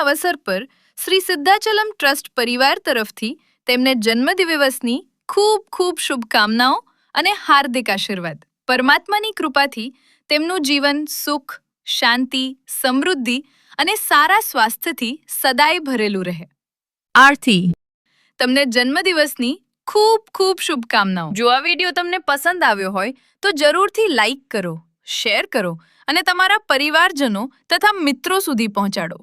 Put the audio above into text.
અવસર પર શ્રી સિદ્ધાચલમ ટ્રસ્ટ પરિવાર તરફથી તેમને જન્મદિવસની ખૂબ ખૂબ શુભકામનાઓ અને હાર્દિક આશીર્વાદ. પરમાત્માની કૃપાથી તેમનું જીવન સુખ, શાંતિ, સમૃદ્ધિ અને સારા સ્વાસ્થ્યથી સદાય ભરેલું રહે. આરતી. તમને જન્મદિવસની ખૂબ ખૂબ શુભકામનાઓ. જો આ વિડીયો તમને પસંદ આવ્યો હોય તો જરૂરથી લાઈક કરો, શેર કરો અને તમારા પરિવારજનો તથા મિત્રો સુધી પહોંચાડો.